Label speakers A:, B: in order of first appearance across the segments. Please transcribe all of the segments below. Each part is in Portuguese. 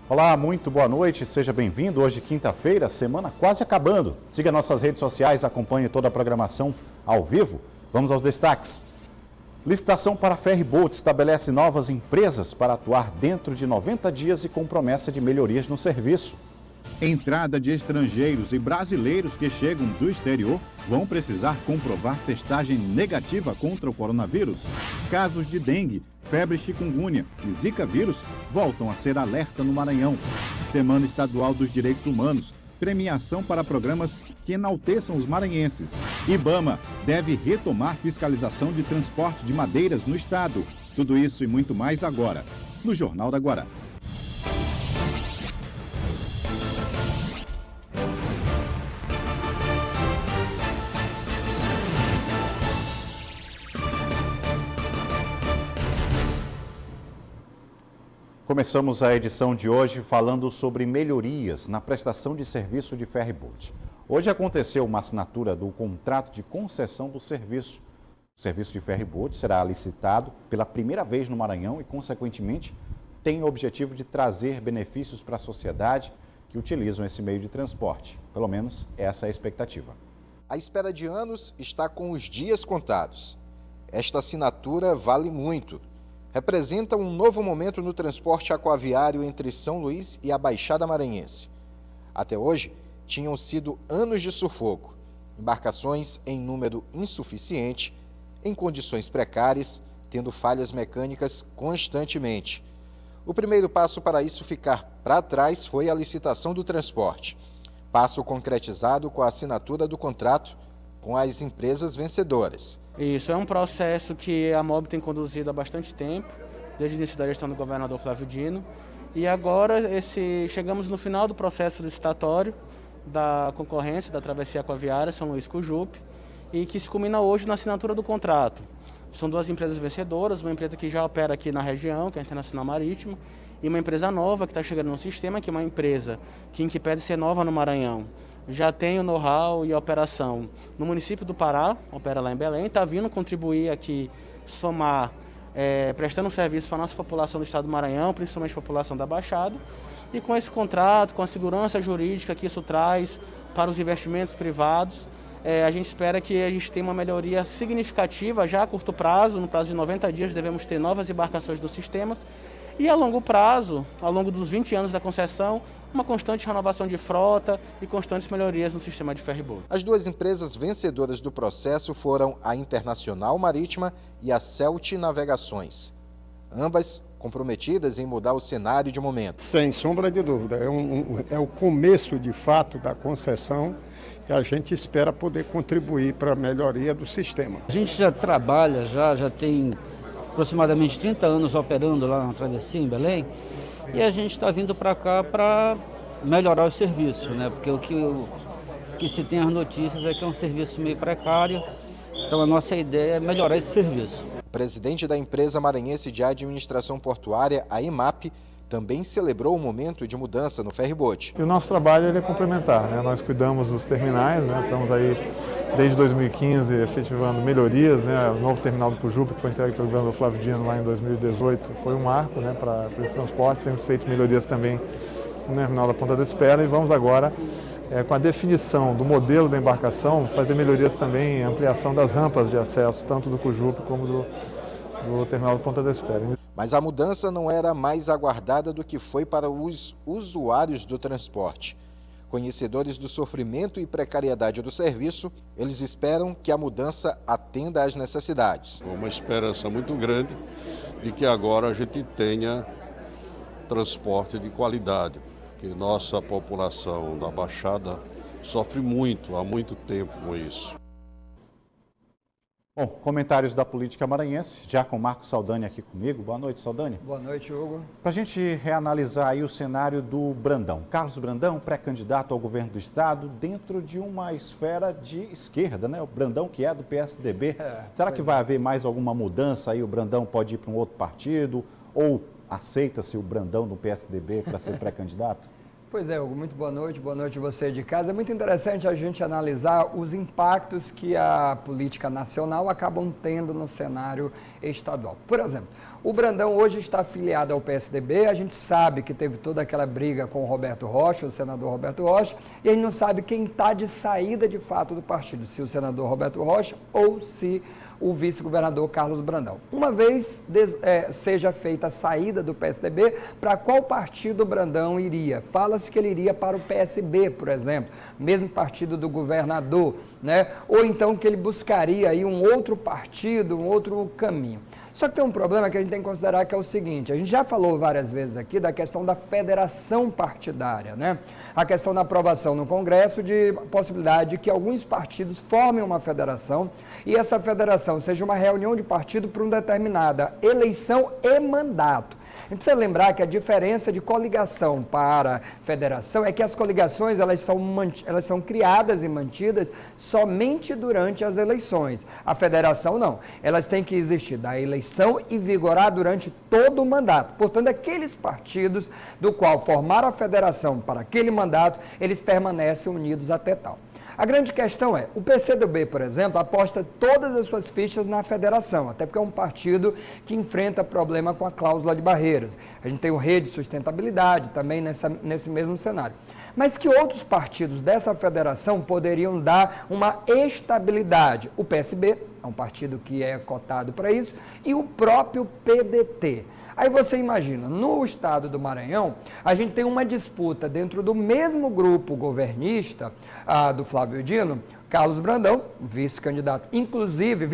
A: Olá, muito boa noite, seja bem-vindo. Hoje, quinta-feira, semana quase acabando. Siga nossas redes sociais, acompanhe toda a programação ao vivo. Vamos aos destaques. Licitação para ferryboat estabelece novas empresas para atuar dentro de 90 dias e com promessa de melhorias no serviço. Entrada de estrangeiros e brasileiros que chegam do exterior vão precisar comprovar testagem negativa contra o coronavírus. Casos de dengue, febre chikungunya e zika vírus voltam a ser alerta no Maranhão. Semana Estadual dos Direitos Humanos, premiação para programas que enalteçam os maranhenses. IBAMA deve retomar fiscalização de transporte de madeiras no estado. Tudo isso e muito mais agora, no Jornal da Guará. Começamos a edição de hoje falando sobre melhorias na prestação de serviço de ferryboat. Hoje aconteceu uma assinatura do contrato de concessão do serviço. O serviço de ferryboat será licitado pela primeira vez no Maranhão e, consequentemente, tem o objetivo de trazer benefícios para a sociedade que utilizam esse meio de transporte. Pelo menos essa é a expectativa.
B: A espera de anos está com os dias contados. Esta assinatura vale muito. Representa um novo momento no transporte aquaviário entre São Luís e a Baixada Maranhense. Até hoje, tinham sido anos de sufoco, embarcações em número insuficiente, em condições precárias, tendo falhas mecânicas constantemente. O primeiro passo para isso ficar para trás foi a licitação do transporte. Passo concretizado com a assinatura do contrato com as empresas vencedoras.
C: Isso é um processo que a MOB tem conduzido há bastante tempo, desde o início da gestão do governador Flávio Dino. E agora chegamos no final do processo licitatório da concorrência da travessia aquaviária São Luís Cujupe, e que se culmina hoje na assinatura do contrato. São duas empresas vencedoras, uma empresa que já opera aqui na região, que é a Internacional Marítima, e uma empresa nova que está chegando no sistema, que é uma empresa que, em que pede ser nova no Maranhão, já tem o know-how e a operação no município do Pará, opera lá em Belém, está vindo contribuir aqui, somar, prestando serviço para a nossa população do estado do Maranhão, principalmente a população da Baixada. E com esse contrato, com a segurança jurídica que isso traz para os investimentos privados, a gente espera que a gente tenha uma melhoria significativa já a curto prazo. No prazo de 90 dias devemos ter novas embarcações do sistema. E a longo prazo, ao longo dos 20 anos da concessão, uma constante renovação de frota e constantes melhorias no sistema de ferryboat.
B: As duas empresas vencedoras do processo foram a Internacional Marítima e a Celt Navegações. Ambas comprometidas em mudar o cenário de momento.
D: Sem sombra de dúvida, é o começo de fato da concessão e a gente espera poder contribuir para a melhoria do sistema.
E: A gente já trabalha, já tem aproximadamente 30 anos operando lá na travessia em Belém, e a gente está vindo para cá para melhorar o serviço, né? Porque o que se tem as notícias é que é um serviço meio precário, então a nossa ideia é melhorar esse serviço.
B: O presidente da empresa maranhense de administração portuária, a EMAP, também celebrou o momento de mudança no ferryboat.
F: E o nosso trabalho é complementar, né? Nós cuidamos dos terminais, né? Estamos aí desde 2015 efetivando melhorias, né? O novo terminal do Cujupe, que foi entregue pelo governador Flávio Dino lá em 2018, foi um marco, né, para esse transporte. Temos feito melhorias também no terminal da Ponta da Espera e vamos agora, com a definição do modelo da embarcação, fazer melhorias também em ampliação das rampas de acesso, tanto do Cujupe como do terminal da Ponta da Espera.
B: Mas a mudança não era mais aguardada do que foi para os usuários do transporte. Conhecedores do sofrimento e precariedade do serviço, eles esperam que a mudança atenda às necessidades.
G: Uma esperança muito grande de que agora a gente tenha transporte de qualidade, porque nossa população da Baixada sofre muito, há muito tempo com isso.
A: Bom, comentários da política maranhense, já com Marcos Saldanha aqui comigo. Boa noite, Saldanha.
H: Boa noite, Hugo.
A: Para a gente reanalisar aí o cenário do Brandão. Carlos Brandão, pré-candidato ao governo do estado, dentro de uma esfera de esquerda, né? O Brandão que é do PSDB. Será que vai haver mais alguma mudança aí? O Brandão pode ir para um outro partido? Ou aceita-se o Brandão do PSDB para ser pré-candidato?
H: Pois é, Hugo, muito boa noite você de casa. É muito interessante a gente analisar os impactos que a política nacional acabam tendo no cenário estadual. Por exemplo, o Brandão hoje está afiliado ao PSDB, a gente sabe que teve toda aquela briga com o Roberto Rocha, o senador Roberto Rocha, e a gente não sabe quem está de saída de fato do partido, se o senador Roberto Rocha ou se o vice-governador Carlos Brandão. Uma vez seja feita a saída do PSDB, para qual partido o Brandão iria? Fala-se que ele iria para o PSB, por exemplo, mesmo partido do governador, né? Ou então que ele buscaria aí um outro partido, um outro caminho. Só que tem um problema que a gente tem que considerar, que é o seguinte: a gente já falou várias vezes aqui da questão da federação partidária, né? A questão da aprovação no Congresso de possibilidade de que alguns partidos formem uma federação e essa federação seja uma reunião de partido para uma determinada eleição e mandato. A gente precisa lembrar que a diferença de coligação para federação é que as coligações elas são criadas e mantidas somente durante as eleições. A federação não. Elas têm que existir da eleição e vigorar durante todo o mandato. Portanto, aqueles partidos do qual formaram a federação para aquele mandato, eles permanecem unidos até tal. A grande questão é, o PCdoB, por exemplo, aposta todas as suas fichas na federação, até porque é um partido que enfrenta problema com a cláusula de barreiras. A gente tem o Rede Sustentabilidade também nesse mesmo cenário. Mas que outros partidos dessa federação poderiam dar uma estabilidade? O PSB é um partido que é cotado para isso, e o próprio PDT. Aí você imagina, no estado do Maranhão, a gente tem uma disputa dentro do mesmo grupo governista do Flávio Dino, Carlos Brandão, vice-candidato, inclusive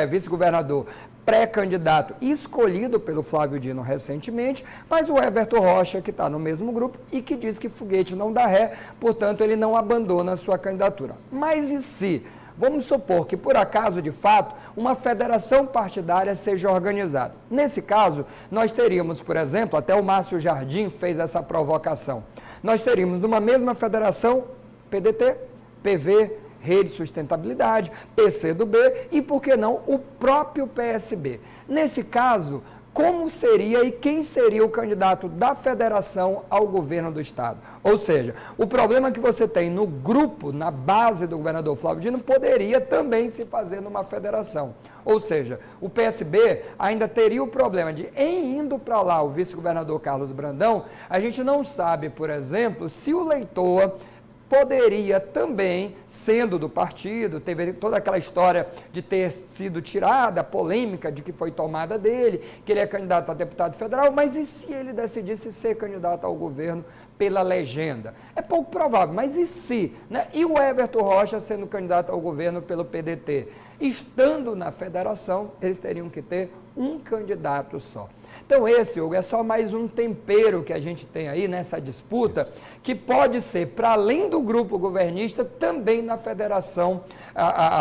H: vice-governador, pré-candidato escolhido pelo Flávio Dino recentemente, mas o Everton Rocha, que está no mesmo grupo e que diz que foguete não dá ré, portanto ele não abandona a sua candidatura. Mas e se? Vamos supor que, por acaso, de fato, uma federação partidária seja organizada. Nesse caso, nós teríamos, por exemplo, até o Márcio Jardim fez essa provocação, nós teríamos numa mesma federação PDT, PV, Rede Sustentabilidade, PCdoB e, por que não, o próprio PSB. Nesse caso, como seria e quem seria o candidato da federação ao governo do estado? Ou seja, o problema que você tem no grupo, na base do governador Flávio Dino, poderia também se fazer numa federação. Ou seja, o PSB ainda teria o problema de, em indo para lá o vice-governador Carlos Brandão, a gente não sabe, por exemplo, se o Leitoa poderia também, sendo do partido, teve toda aquela história de ter sido tirada, a polêmica de que foi tomada dele, que ele é candidato a deputado federal, mas e se ele decidisse ser candidato ao governo pela legenda? É pouco provável, mas e se? Né? E o Everton Rocha sendo candidato ao governo pelo PDT? Estando na federação, eles teriam que ter um candidato só. Então esse, Hugo, é só mais um tempero que a gente tem aí nessa disputa, que pode ser, para além do grupo governista, também na federação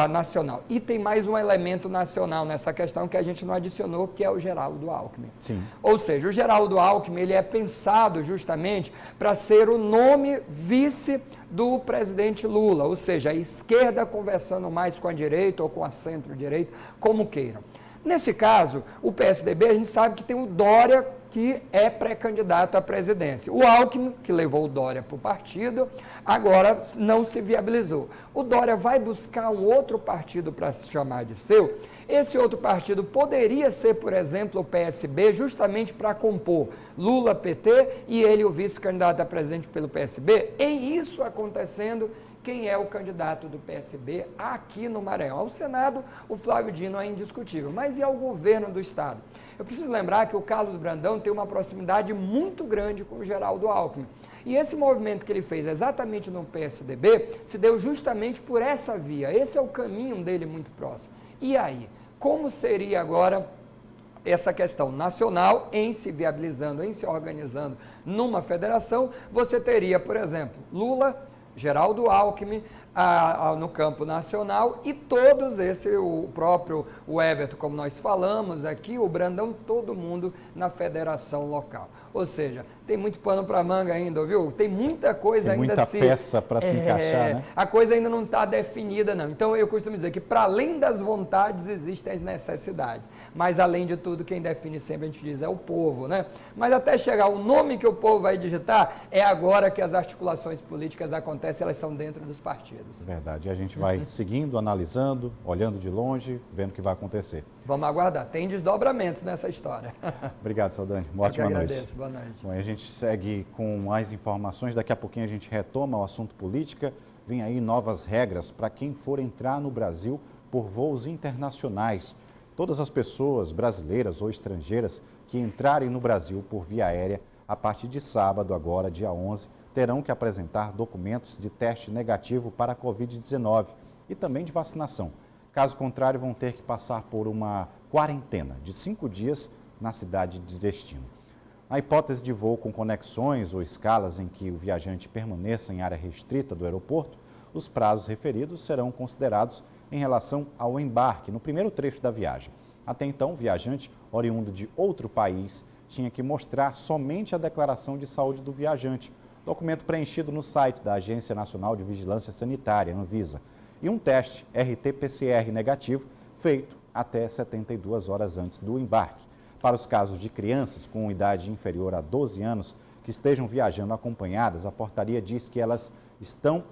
H: nacional. E tem mais um elemento nacional nessa questão que a gente não adicionou, que é o Geraldo Alckmin.
A: Sim.
H: Ou seja, o Geraldo Alckmin ele é pensado justamente para ser o nome vice do presidente Lula, ou seja, a esquerda conversando mais com a direita ou com a centro-direita, como queiram. Nesse caso, o PSDB, a gente sabe que tem o Dória, que é pré-candidato à presidência. O Alckmin, que levou o Dória para o partido, agora não se viabilizou. O Dória vai buscar um outro partido para se chamar de seu. Esse outro partido poderia ser, por exemplo, o PSB, justamente para compor Lula, PT, e ele o vice-candidato a presidente pelo PSB. Em isso acontecendo, quem é o candidato do PSB aqui no Maranhão? Ao Senado, o Flávio Dino é indiscutível, mas e ao governo do estado? Eu preciso lembrar que o Carlos Brandão tem uma proximidade muito grande com o Geraldo Alckmin. E esse movimento que ele fez exatamente no PSDB se deu justamente por essa via. Esse é o caminho dele muito próximo. E aí, como seria agora essa questão nacional em se viabilizando, em se organizando numa federação? Você teria, por exemplo, Lula, Geraldo Alckmin no campo nacional e todos o próprio Everton, como nós falamos aqui, o Brandão, todo mundo na federação local. Ou seja, tem muito pano para manga ainda, viu? Tem muita coisa ainda
A: muita peça para se encaixar, né?
H: A coisa ainda não está definida, não. Então, eu costumo dizer que para além das vontades existem as necessidades. Mas, além de tudo, quem define sempre, a gente diz, é o povo, né? Mas até chegar o nome que o povo vai digitar, é agora que as articulações políticas acontecem, elas são dentro dos partidos.
A: Verdade. E a gente vai seguindo, analisando, olhando de longe, vendo o que vai acontecer.
H: Vamos aguardar. Tem desdobramentos nessa história.
A: Obrigado, Saldanha. Uma ótima noite.
H: Agradeço. Boa noite.
A: Bom, a gente segue com mais informações. Daqui a pouquinho a gente retoma o assunto política. Vem aí novas regras para quem for entrar no Brasil por voos internacionais. Todas as pessoas brasileiras ou estrangeiras que entrarem no Brasil por via aérea a partir de sábado, agora, dia 11, terão que apresentar documentos de teste negativo para a Covid-19 e também de vacinação. Caso contrário, vão ter que passar por uma quarentena de 5 dias na cidade de destino. Na hipótese de voo com conexões ou escalas em que o viajante permaneça em área restrita do aeroporto, os prazos referidos serão considerados em relação ao embarque no primeiro trecho da viagem. Até então, o viajante oriundo de outro país tinha que mostrar somente a declaração de saúde do viajante, documento preenchido no site da Agência Nacional de Vigilância Sanitária, Anvisa, e um teste RT-PCR negativo feito até 72 horas antes do embarque. Para os casos de crianças com idade inferior a 12 anos que estejam viajando acompanhadas, a portaria diz que elas estão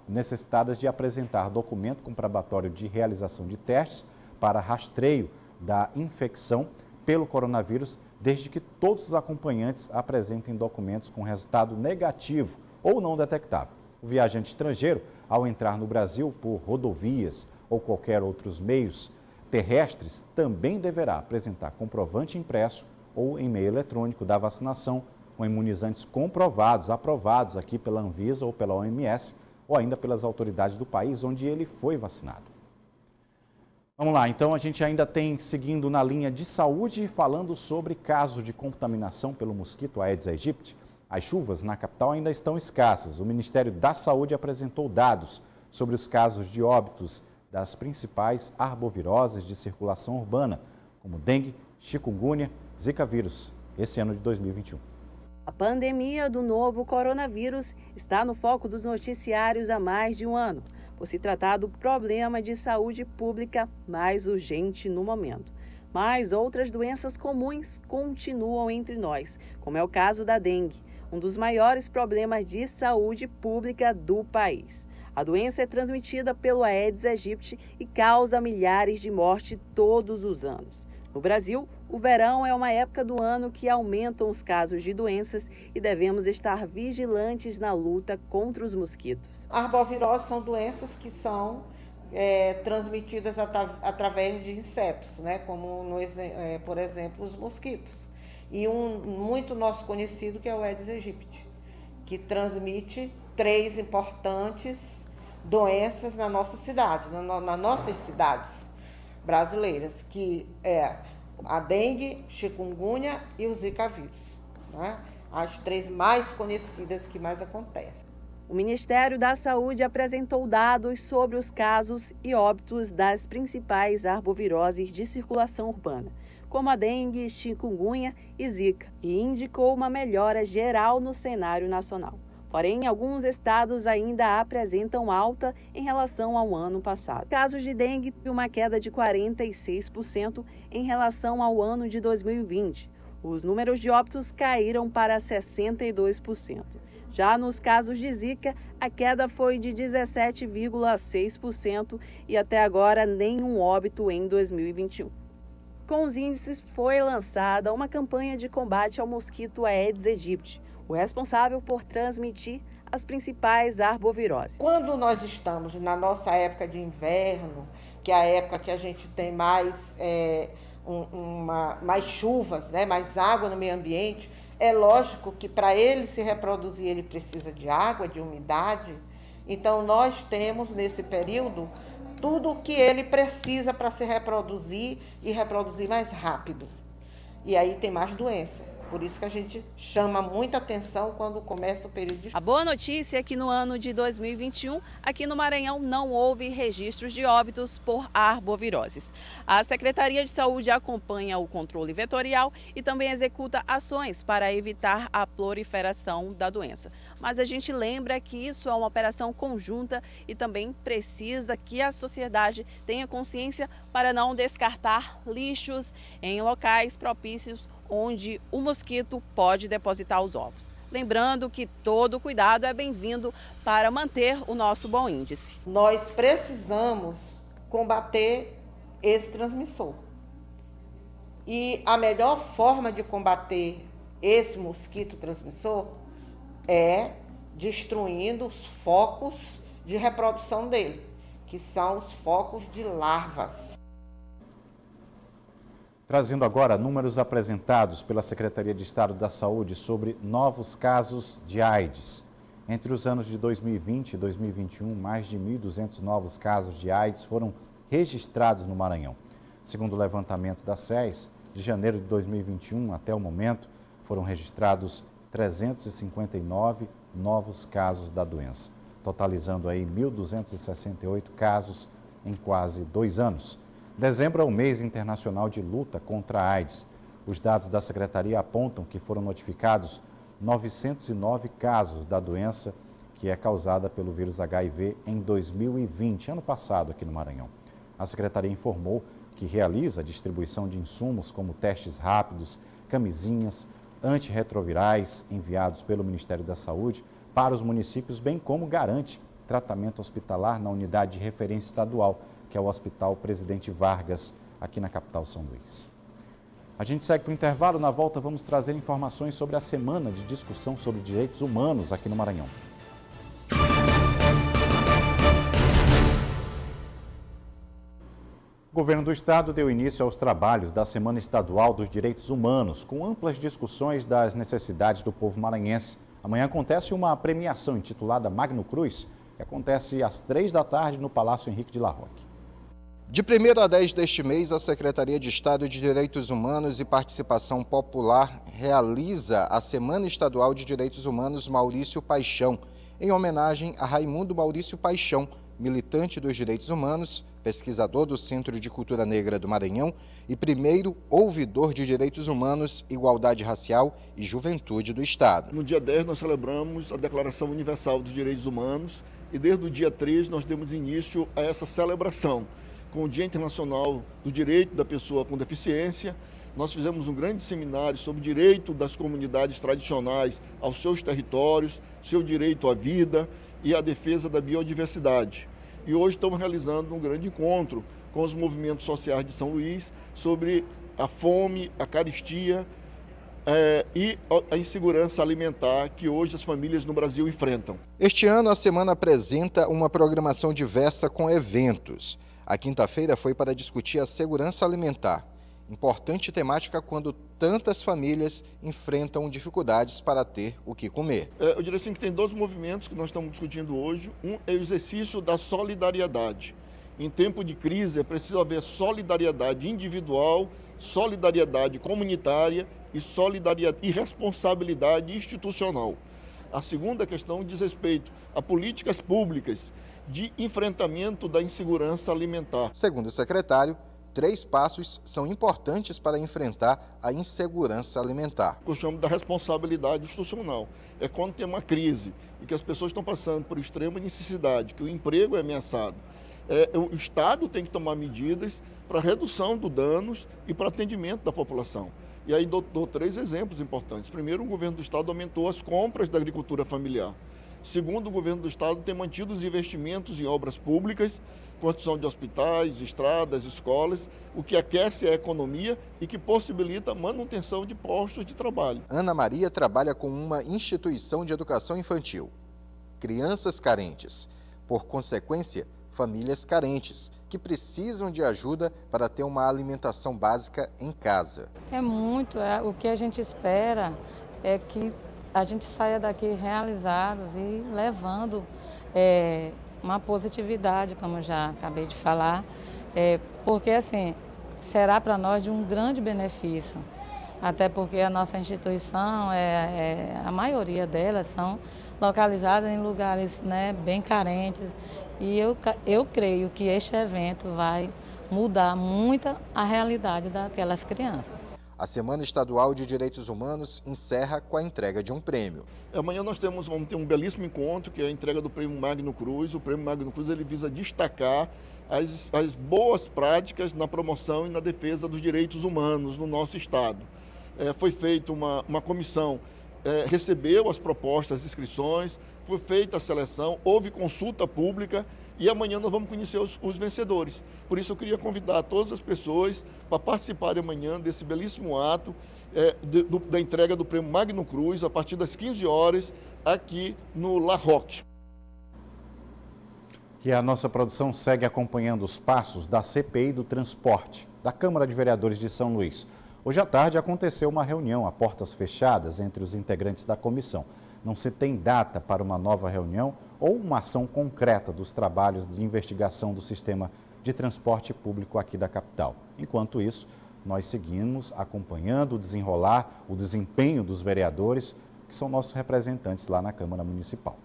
A: necessitadas de apresentar documento comprobatório de realização de testes para rastreio da infecção pelo coronavírus, desde que todos os acompanhantes apresentem documentos com resultado negativo ou não detectável. O viajante estrangeiro, ao entrar no Brasil por rodovias ou qualquer outros meios terrestres, também deverá apresentar comprovante impresso ou e-mail eletrônico da vacinação com imunizantes comprovados, aprovados aqui pela Anvisa ou pela OMS ou ainda pelas autoridades do país onde ele foi vacinado. Vamos lá, então a gente ainda tem, seguindo na linha de saúde, falando sobre caso de contaminação pelo mosquito Aedes aegypti. As chuvas na capital ainda estão escassas. O Ministério da Saúde apresentou dados sobre os casos de óbitos das principais arboviroses de circulação urbana, como dengue, chikungunya, zika vírus, esse ano de 2021.
I: A pandemia do novo coronavírus está no foco dos noticiários há mais de um ano, por se tratar do problema de saúde pública mais urgente no momento. Mas outras doenças comuns continuam entre nós, como é o caso da dengue, um dos maiores problemas de saúde pública do país. A doença é transmitida pelo Aedes aegypti e causa milhares de mortes todos os anos. No Brasil, o verão é uma época do ano que aumentam os casos de doenças e devemos estar vigilantes na luta contra os mosquitos.
J: Arboviroses são doenças que são transmitidas através de insetos, né? Como, por exemplo, os mosquitos. E um muito nosso conhecido que é o Aedes aegypti, que transmite 3 importantes doenças na nossa cidade, nas nossas cidades brasileiras, que é a dengue, chikungunya e o zika vírus, né? As 3 mais conhecidas que mais acontecem.
I: O Ministério da Saúde apresentou dados sobre os casos e óbitos das principais arboviroses de circulação urbana, como a dengue, chikungunya e zika, e indicou uma melhora geral no cenário nacional. Porém, alguns estados ainda apresentam alta em relação ao ano passado. Casos de dengue teve uma queda de 46% em relação ao ano de 2020. Os números de óbitos caíram para 62%. Já nos casos de zika, a queda foi de 17,6% e até agora nenhum óbito em 2021. Com os índices, foi lançada uma campanha de combate ao mosquito Aedes aegypti, o responsável por transmitir as principais arboviroses.
J: Quando nós estamos na nossa época de inverno, que é a época que a gente tem mais, mais chuvas, né, mais água no meio ambiente, é lógico que para ele se reproduzir ele precisa de água, de umidade. Então nós temos nesse período tudo o que ele precisa para se reproduzir e reproduzir mais rápido. E aí tem mais doença. Por isso que a gente chama muita atenção quando começa o período de...
I: A boa notícia é que no ano de 2021, aqui no Maranhão, não houve registros de óbitos por arboviroses. A Secretaria de Saúde acompanha o controle vetorial e também executa ações para evitar a proliferação da doença. Mas a gente lembra que isso é uma operação conjunta e também precisa que a sociedade tenha consciência para não descartar lixos em locais propícios onde o mosquito pode depositar os ovos. Lembrando que todo cuidado é bem-vindo para manter o nosso bom índice.
J: Nós precisamos combater esse transmissor. E a melhor forma de combater esse mosquito transmissor é destruindo os focos de reprodução dele, que são os focos de larvas.
A: Trazendo agora números apresentados pela Secretaria de Estado da Saúde sobre novos casos de AIDS. Entre os anos de 2020 e 2021, mais de 1.200 novos casos de AIDS foram registrados no Maranhão. Segundo o levantamento da SES, de janeiro de 2021 até o momento, foram registrados 359 novos casos da doença, totalizando aí 1.268 casos em quase 2 anos. Dezembro é o mês internacional de luta contra a AIDS. Os dados da Secretaria apontam que foram notificados 909 casos da doença que é causada pelo vírus HIV em 2020, ano passado aqui no Maranhão. A Secretaria informou que realiza a distribuição de insumos como testes rápidos, camisinhas, antirretrovirais enviados pelo Ministério da Saúde para os municípios, bem como garante tratamento hospitalar na unidade de referência estadual, que é o Hospital Presidente Vargas, aqui na capital São Luís. A gente segue para o intervalo. Na volta vamos trazer informações sobre a semana de discussão sobre direitos humanos aqui no Maranhão. O governo do estado deu início aos trabalhos da Semana Estadual dos Direitos Humanos, com amplas discussões das necessidades do povo maranhense. Amanhã acontece uma premiação intitulada Magno Cruz, que acontece às 15h no Palácio Henrique de La Roque.
B: De 1º a 10 deste mês, a Secretaria de Estado de Direitos Humanos e Participação Popular realiza a Semana Estadual de Direitos Humanos Maurício Paixão, em homenagem a Raimundo Maurício Paixão, militante dos direitos humanos, pesquisador do Centro de Cultura Negra do Maranhão e primeiro ouvidor de direitos humanos, igualdade racial e juventude do Estado.
K: No dia 10 nós celebramos a Declaração Universal dos Direitos Humanos e desde o dia 3 nós demos início a essa celebração. Com o Dia Internacional do Direito da Pessoa com Deficiência, nós fizemos um grande seminário sobre o direito das comunidades tradicionais aos seus territórios, seu direito à vida e à defesa da biodiversidade. E hoje estamos realizando um grande encontro com os movimentos sociais de São Luís sobre a fome, a carestia e a insegurança alimentar que hoje as famílias no Brasil enfrentam.
B: Este ano a semana apresenta uma programação diversa com eventos. A quinta-feira foi para discutir a segurança alimentar, importante temática quando tantas famílias enfrentam dificuldades para ter o que comer.
K: Eu diria assim que tem 2 movimentos que nós estamos discutindo hoje. Um é o exercício da solidariedade. Em tempo de crise é preciso haver solidariedade individual, solidariedade comunitária e responsabilidade institucional. A segunda questão diz respeito a políticas públicas de enfrentamento da insegurança alimentar.
B: Segundo o secretário, 3 passos são importantes para enfrentar a insegurança alimentar.
K: Eu chamo da responsabilidade institucional. É quando tem uma crise e que as pessoas estão passando por extrema necessidade, que o emprego é ameaçado. O Estado tem que tomar medidas para redução dos danos e para atendimento da população. E aí dou 3 exemplos importantes. Primeiro, o governo do Estado aumentou as compras da agricultura familiar. Segundo, o governo do Estado tem mantido os investimentos em obras públicas, construção de hospitais, estradas, escolas, o que aquece a economia e que possibilita a manutenção de postos de trabalho.
B: Ana Maria trabalha com uma instituição de educação infantil. Crianças carentes, por consequência, famílias carentes, que precisam de ajuda para ter uma alimentação básica em casa.
L: O que a gente espera é que a gente saia daqui realizados e levando uma positividade, como eu já acabei de falar, porque assim, será para nós de um grande benefício até porque a nossa instituição, a maioria delas são localizadas em lugares, né, bem carentes, e eu creio que este evento vai mudar muito a realidade daquelas crianças.
B: A Semana Estadual de Direitos Humanos encerra com a entrega de um prêmio.
K: Amanhã nós vamos ter um belíssimo encontro, que é a entrega do Prêmio Magno Cruz. O Prêmio Magno Cruz ele visa destacar as boas práticas na promoção e na defesa dos direitos humanos no nosso Estado. Foi feita uma comissão, recebeu as propostas, as inscrições, foi feita a seleção, houve consulta pública e amanhã nós vamos conhecer os vencedores. Por isso eu queria convidar todas as pessoas para participarem amanhã desse belíssimo ato da entrega do Prêmio Magno Cruz a partir das 15 horas aqui no La Roque.
A: E a nossa produção segue acompanhando os passos da CPI do Transporte, da Câmara de Vereadores de São Luís. Hoje à tarde aconteceu uma reunião a portas fechadas entre os integrantes da comissão. Não se tem data para uma nova reunião ou uma ação concreta dos trabalhos de investigação do sistema de transporte público aqui da capital. Enquanto isso, nós seguimos acompanhando o desenrolar, o desempenho dos vereadores, que são nossos representantes lá na Câmara Municipal.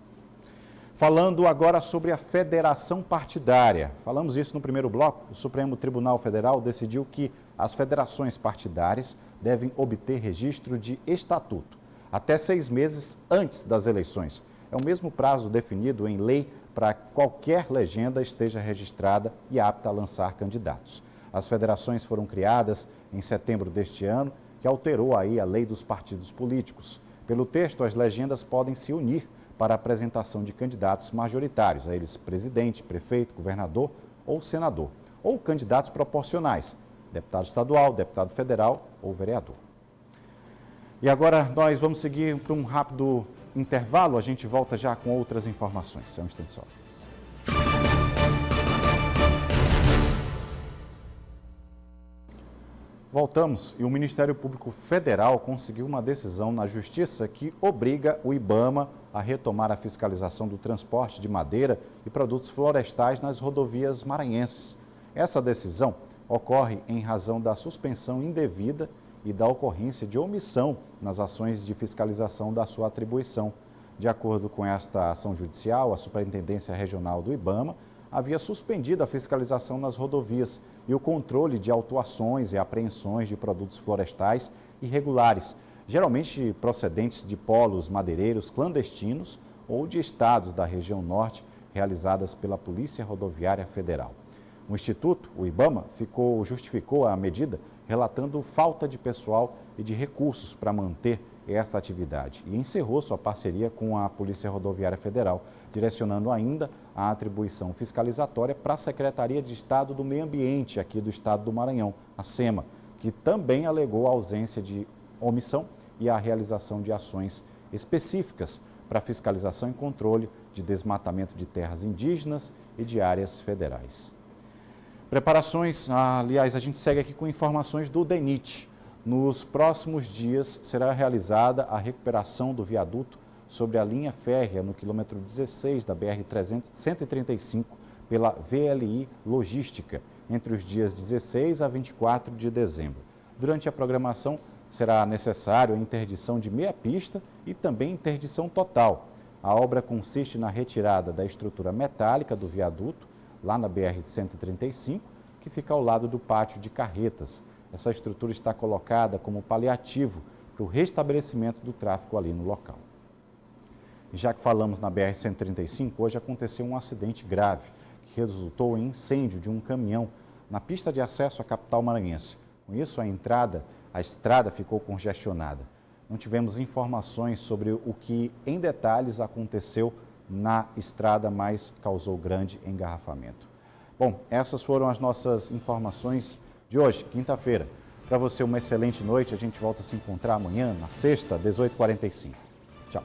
A: Falando agora sobre a federação partidária. Falamos isso no primeiro bloco. O Supremo Tribunal Federal decidiu que as federações partidárias devem obter registro de estatuto até 6 meses antes das eleições. É o mesmo prazo definido em lei para qualquer legenda esteja registrada e apta a lançar candidatos. As federações foram criadas em setembro deste ano, que alterou aí a lei dos partidos políticos. Pelo texto, as legendas podem se unir para a apresentação de candidatos majoritários, a eles presidente, prefeito, governador ou senador, ou candidatos proporcionais, deputado estadual, deputado federal ou vereador. E agora nós vamos seguir para um rápido intervalo, a gente volta já com outras informações. É um instante só. Voltamos e o Ministério Público Federal conseguiu uma decisão na Justiça que obriga o IBAMA a retomar a fiscalização do transporte de madeira e produtos florestais nas rodovias maranhenses. Essa decisão ocorre em razão da suspensão indevida e da ocorrência de omissão nas ações de fiscalização da sua atribuição. De acordo com esta ação judicial, a Superintendência Regional do IBAMA havia suspendido a fiscalização nas rodovias e o controle de autuações e apreensões de produtos florestais irregulares, geralmente procedentes de polos madeireiros clandestinos ou de estados da região norte, realizadas pela Polícia Rodoviária Federal. O Instituto, o IBAMA, justificou a medida relatando falta de pessoal e de recursos para manter esta atividade e encerrou sua parceria com a Polícia Rodoviária Federal, direcionando ainda a atribuição fiscalizatória para a Secretaria de Estado do Meio Ambiente aqui do Estado do Maranhão, a SEMA, que também alegou a ausência de omissão e a realização de ações específicas para fiscalização e controle de desmatamento de terras indígenas e de áreas federais. Preparações, aliás, a gente segue aqui com informações do DENIT. Nos próximos dias será realizada a recuperação do viaduto sobre a linha férrea no quilômetro 16 da BR-135 pela VLI Logística, entre os dias 16 a 24 de dezembro. Durante a programação, será necessário a interdição de meia pista e também interdição total. A obra consiste na retirada da estrutura metálica do viaduto, lá na BR-135, que fica ao lado do pátio de carretas. Essa estrutura está colocada como paliativo para o restabelecimento do tráfego ali no local. Já que falamos na BR-135, hoje aconteceu um acidente grave que resultou em incêndio de um caminhão na pista de acesso à capital maranhense. Com isso, a estrada ficou congestionada. Não tivemos informações sobre o que, em detalhes, aconteceu na estrada, mas causou grande engarrafamento. Bom, essas foram as nossas informações de hoje, quinta-feira. Para você, uma excelente noite. A gente volta a se encontrar amanhã, na sexta, 18h45. Tchau.